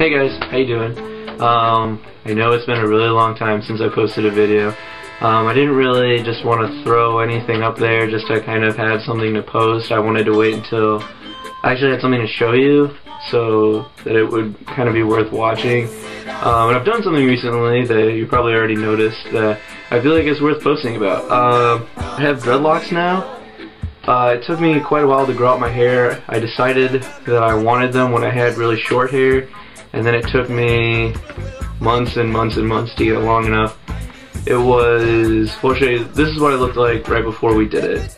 Hey guys, how you doing? I know it's been a really long time since I posted a video. I didn't really just want to throw anything up there just to kind of have something to post. I wanted to wait until I actually had something to show you so that it would kind of be worth watching. And I've done something recently that you probably already noticed that I feel like it's worth posting about. I have dreadlocks now. It took me quite a while to grow out my hair. I decided that I wanted them when I had really short hair, and then it took me months and months and months to get long enough. It was, well, I'll show you, this is what I looked like right before we did it.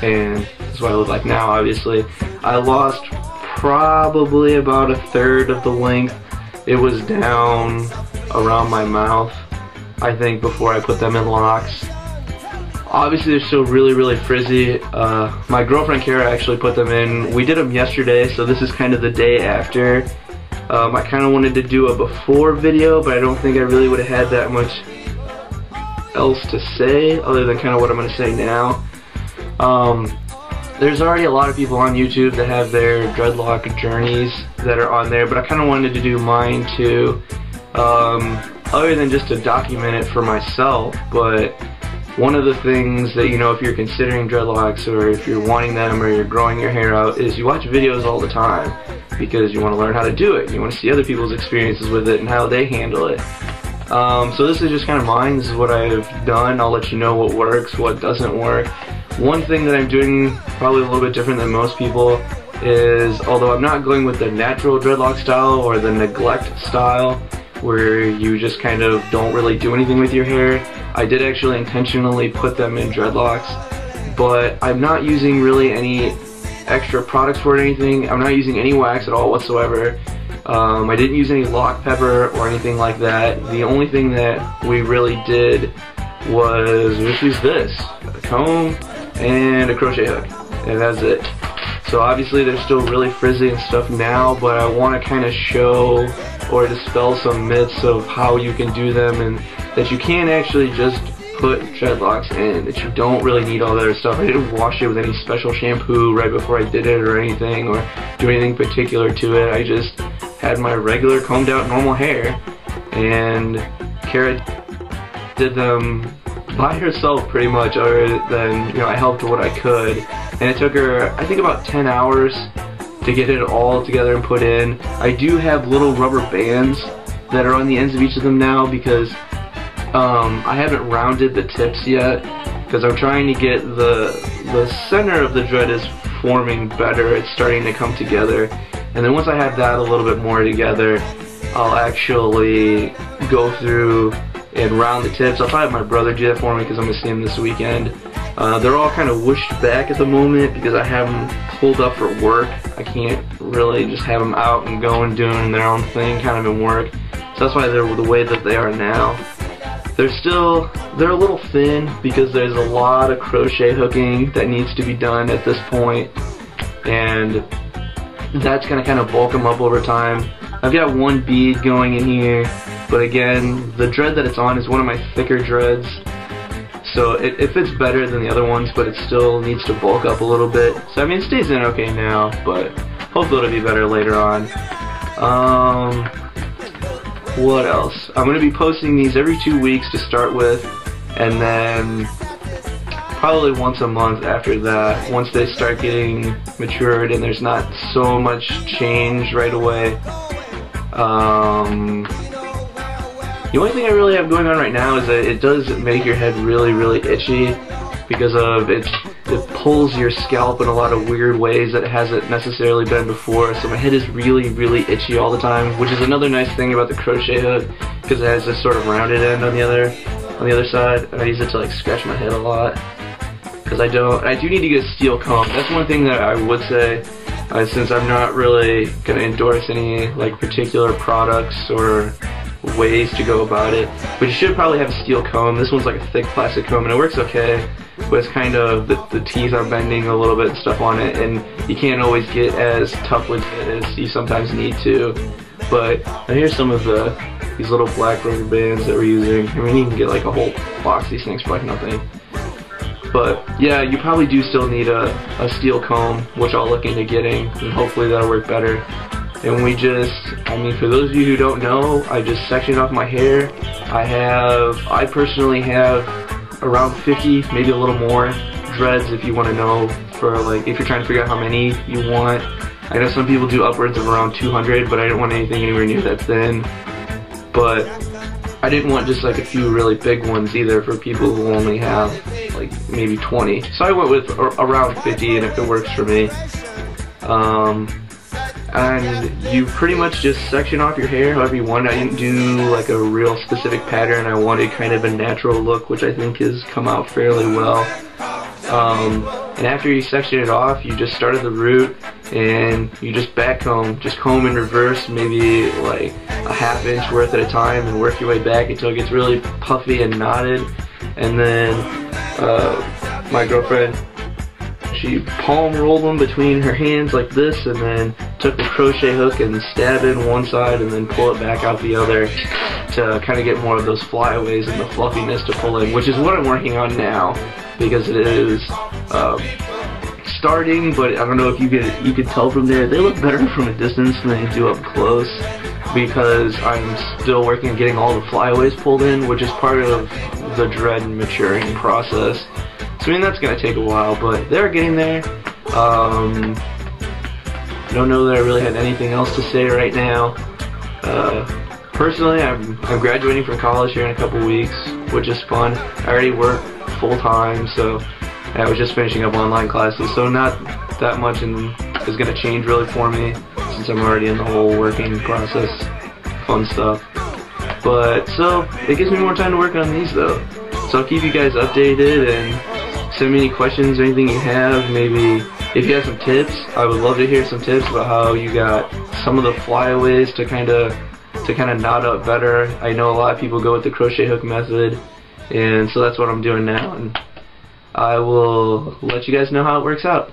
And this is what I look like now, obviously. I lost probably about a third of the length. It was down around my mouth, I think, before I put them in locks. Obviously they're still really frizzy. My girlfriend Kara actually put them in. We did them yesterday, so this is kind of the day after. I kind of wanted to do a before video, but I don't think I really would have had that much else to say other than kind of what I'm going to say now. There's already a lot of people on YouTube that have their dreadlock journeys that are on there, but I kind of wanted to do mine too, other than just to document it for myself. But one of the things that, you know, if you're considering dreadlocks or if you're wanting them or you're growing your hair out, is you watch videos all the time because you want to learn how to do it. You want to see other people's experiences with it and how they handle it. So this is just kind of mine. This is what I've done. I'll let you know what works, what doesn't work. One thing that I'm doing probably a little bit different than most people is, although I'm not going with the natural dreadlock style or the neglect style where you just kind of don't really do anything with your hair, I did actually intentionally put them in dreadlocks, but I'm not using really any extra products for it or anything. I'm not using any wax at all whatsoever. I didn't use any lock pepper or anything like that. The only thing that we really did was just use this, a comb and a crochet hook, and that's it. So obviously they're still really frizzy and stuff now, but I want to kind of show or dispel some myths of how you can do them, and that you can actually just put dreadlocks in, that you don't really need all that other stuff. I didn't wash it with any special shampoo right before I did it or anything, or do anything particular to it. I just had my regular combed out normal hair, and Kara did them by herself pretty much, other than, you know, I helped what I could. And it took her, I think, about 10 hours to get it all together and put in. I do have little rubber bands that are on the ends of each of them now because I haven't rounded the tips yet, because I'm trying to get the center of the dread is forming better. It's starting to come together, and then once I have that a little bit more together, I'll actually go through and round the tips. I'll probably have my brother do that for me because I'm going to see him this weekend. They're all kind of whooshed back at the moment because I have them pulled up for work. I can't really just have them out and going doing their own thing kind of in work. So that's why they're the way that they are now. They're a little thin because there's a lot of crochet hooking that needs to be done at this point, and that's going to kind of bulk them up over time. I've got one bead going in here, but again, the dread that it's on is one of my thicker dreads, so it fits better than the other ones, but it still needs to bulk up a little bit. So I mean, it stays in okay now, but hopefully it'll be better later on. What else? I'm going to be posting these every 2 weeks to start with, and then probably once a month after that, once they start getting matured and there's not so much change right away. The only thing I really have going on right now is that it does make your head really itchy because of it pulls your scalp in a lot of weird ways that it hasn't necessarily been before. So my head is really itchy all the time, which is another nice thing about the crochet hook, because it has this sort of rounded end on the other side, and I use it to like scratch my head a lot. Because I do need to get a steel comb. That's one thing that I would say, since I'm not really going to endorse any like particular products or ways to go about it, but you should probably have a steel comb. This one's like a thick plastic comb and it works okay, but it's kind of, the teeth are bending a little bit and stuff on it, and you can't always get as tough with it as you sometimes need to. But here's some of these little black rubber bands that we're using. I mean, you can get like a whole box of these things for like nothing. But yeah, you probably do still need a steel comb, which I'll look into getting, and hopefully that'll work better. And I mean, for those of you who don't know, I just sectioned off my hair. I personally have around 50, maybe a little more dreads, if you want to know, for like, if you're trying to figure out how many you want. I know some people do upwards of around 200, but I didn't want anything anywhere near that thin. But I didn't want just like a few really big ones either for people who only have like maybe 20. So I went with around 50, and if it works for me. And you pretty much just section off your hair however you want. I didn't do like a real specific pattern. I wanted kind of a natural look, which I think has come out fairly well. And after you section it off, you just start at the root and you just back comb. Just comb in reverse, maybe like a ½ inch worth at a time, and work your way back until it gets really puffy and knotted. And then my girlfriend, she palm rolled them between her hands like this, and then took the crochet hook and stab in one side and then pull it back out the other to kind of get more of those flyaways and the fluffiness to pull in, which is what I'm working on now, because it is starting, but I don't know if you could tell from there. They look better from a distance than they do up close, because I'm still working on getting all the flyaways pulled in, which is part of the dread maturing process. So I mean, that's going to take a while, but they're getting there. I don't know that I really had anything else to say right now. Personally, I'm graduating from college here in a couple weeks, which is fun. I already work full-time, so I was just finishing up online classes, so not that much is going to change really for me, since I'm already in the whole working process, fun stuff. But, so, it gives me more time to work on these though. So I'll keep you guys updated, and send me any questions or anything you have. Maybe if you have some tips, I would love to hear some tips about how you got some of the flyaways to kind of knot up better. I know a lot of people go with the crochet hook method, and so that's what I'm doing now, and I will let you guys know how it works out.